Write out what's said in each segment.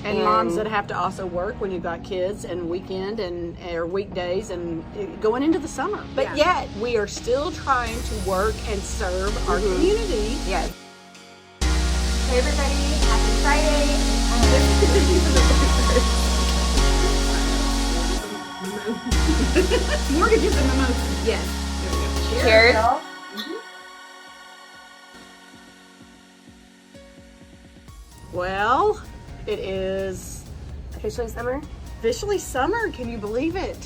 And moms that have to also work when you've got kids and weekend and or weekdays and going into the summer. But yet we are still trying to work and serve our community. Yes. Hey everybody, happy Friday. Mortgages and mimosas. Yes. There we go. Cheers. Well, it is Officially summer. officially summer. Can you believe it?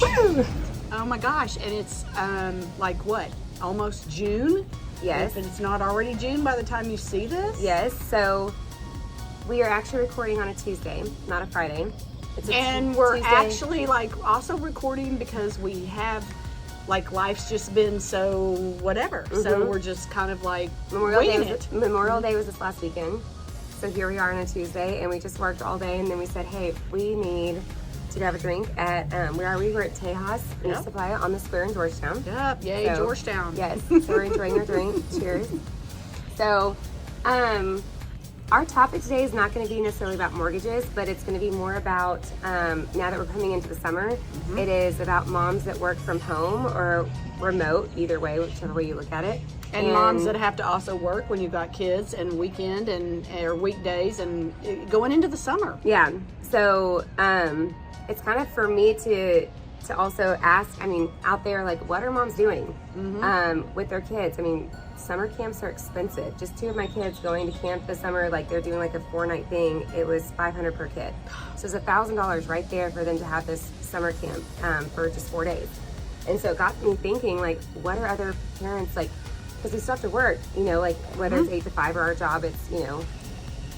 Woo! Oh my gosh. And it's like what? Almost June? Yes. If it's not already June by the time you see this? Yes. So we are actually recording on a Tuesday, not a Friday. It's a And we're Tuesday. actually like also recording because we have like life's just been so whatever. So we're just kind of like winging it. Memorial Day was this last weekend. So here we are on a Tuesday, and we just worked all day, and then we said, hey, we need to have a drink at, where are we? We're at Tejas Food Supply on the square in Georgetown. Yep, yay, So, Georgetown. Yes, so we're enjoying our drink. Cheers. So, our topic today is not going to be necessarily about mortgages, but it's going to be more about, now that we're coming into the summer, it is about moms that work from home or remote, either way, whichever way you look at it. And moms that have to also work when you've got kids and weekend and or weekdays and going into the summer. Yeah. So it's kind of for me to also ask, I mean, out there, like, what are moms doing with their kids? I mean, summer camps are expensive. Just 2 of my kids going to camp this summer, like they're doing like a 4-night thing. It was $500 per kid. So it's $1,000 right there for them to have this summer camp for just 4 days. And so it got me thinking, like, what are other parents like? Because we still have to work, you know, like whether it's 8 to 5 or our job, it's, you know,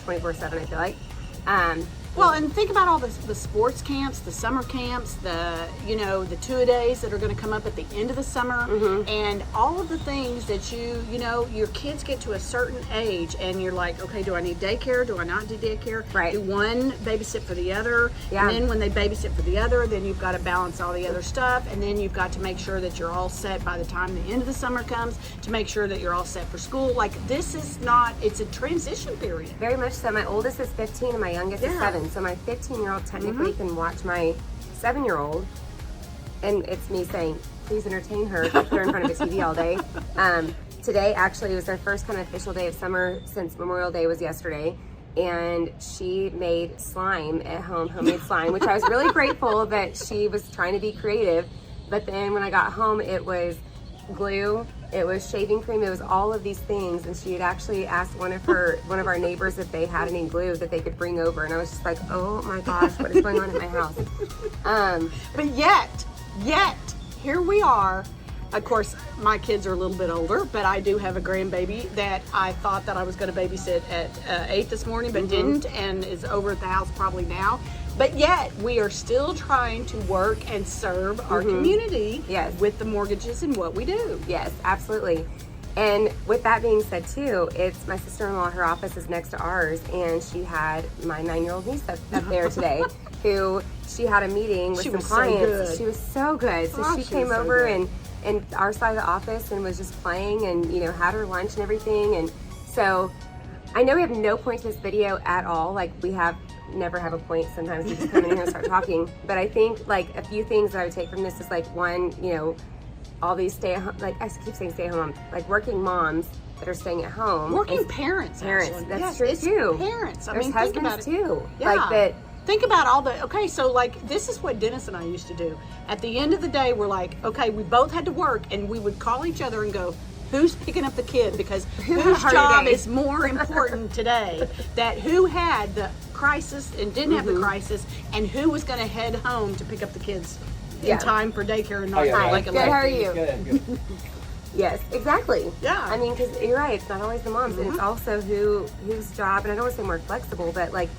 24/7, I feel like. Well, and think about all the sports camps, the summer camps, the 2-a-days that are going to come up at the end of the summer, and all of the things that your kids get to a certain age, and you're like, okay, do I need daycare? Do I not need daycare? Right. Do one babysit for the other? Yeah. And then when they babysit for the other, then you've got to balance all the other stuff, and then you've got to make sure that you're all set by the time the end of the summer comes to make sure that you're all set for school. Like, this is not, it's a transition period. Very much so. My oldest is 15 and my youngest is 7. So my 15-year-old technically can watch my 7-year-old, and it's me saying, please entertain her, put her in front of a TV all day. Today actually was our first kind of official day of summer since Memorial Day was yesterday, and she made slime at home, homemade slime, which I was really grateful that she was trying to be creative. But then when I got home, it was glue, it was shaving cream, it was all of these things, and she had actually asked one of our neighbors if they had any glue that they could bring over, and I was just like, oh my gosh, what is going on in my house? But yet, here we are. Of course, my kids are a little bit older, but I do have a grandbaby that I thought that I was going to babysit at 8 this morning, but didn't, and is over at the house probably now. But yet, we are still trying to work and serve our community with the mortgages and what we do. Yes, absolutely. And with that being said too, it's my sister-in-law, her office is next to ours, and she had my 9-year-old niece up there today, who she had a meeting with some clients. So she was so good. So she came over and our side of the office and was just playing and, had her lunch and everything. And so I know we have no point to this video at all. Like, we never have a point. Sometimes we just come in here and start talking. But I think like a few things that I would take from this is like, one, all these stay-at-home, like I keep saying stay-at-home moms, like working moms that are staying at home. Working parents, actually. That's true too. Parents. There's husbands too. Yeah. Like that. Think about all the, okay, so like, this is what Dennis and I used to do. At the end of the day, we're like, okay, we both had to work, and we would call each other and go, who's picking up the kid? Because whose job is more important today? That who had the crisis and didn't have the crisis, and who was going to head home to pick up the kids in time for daycare and not like a Good, how are you? Good. Yes, exactly. Yeah. I mean, because you're right, it's not always the moms, and it's also whose job, and I don't want to say more flexible, but like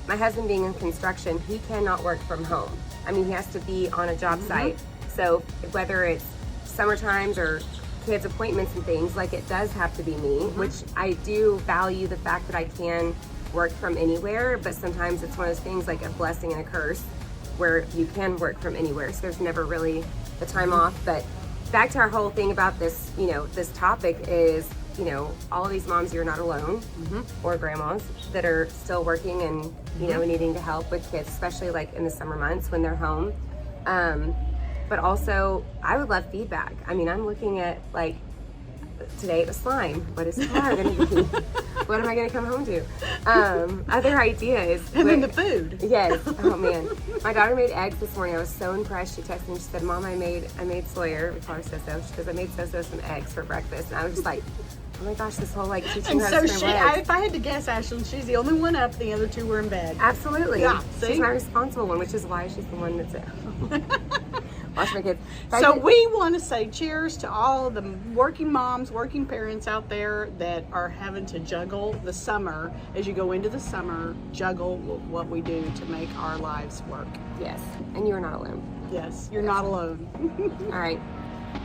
my husband being in construction, he cannot work from home. I mean, he has to be on a job site. So whether it's summer times or kids' appointments and things, like it does have to be me, which I do value the fact that I can work from anywhere, but sometimes it's one of those things like a blessing and a curse where you can work from anywhere. So there's never really the time off. But back to our whole thing about this, this topic is you know, all of these moms, you're not alone, or grandmas that are still working and, you know, needing to help with kids, especially like in the summer months when they're home. But also, I would love feedback. I mean, I'm looking at, like, today it was slime. What is tomorrow going to be? What am I going to come home to? Other ideas. And then the food. Yes. Oh man. My daughter made eggs this morning. I was so impressed. She texted me. She said, "Mom, I made Sawyer." We call her Soso. She goes, "I made Soso some eggs for breakfast." And I was just like, oh my gosh, this whole like teaching And her so how to scramble eggs. if I had to guess, Ashlyn, she's the only one up. The other two were in bed. Absolutely. Yeah, She's see? my responsible one, which is why she's the one that's at home. Watch my kids. So we want to say cheers to all the working moms, working parents out there that are having to juggle the summer. As you go into the summer, juggle what we do to make our lives work. Yes. And you are not alone. Yes, you're not alone. All right.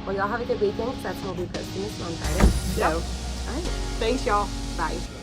Well, y'all have a good weekend, because that's when we'll be posting this on Friday. So, Yep. all right. Thanks, y'all. Bye.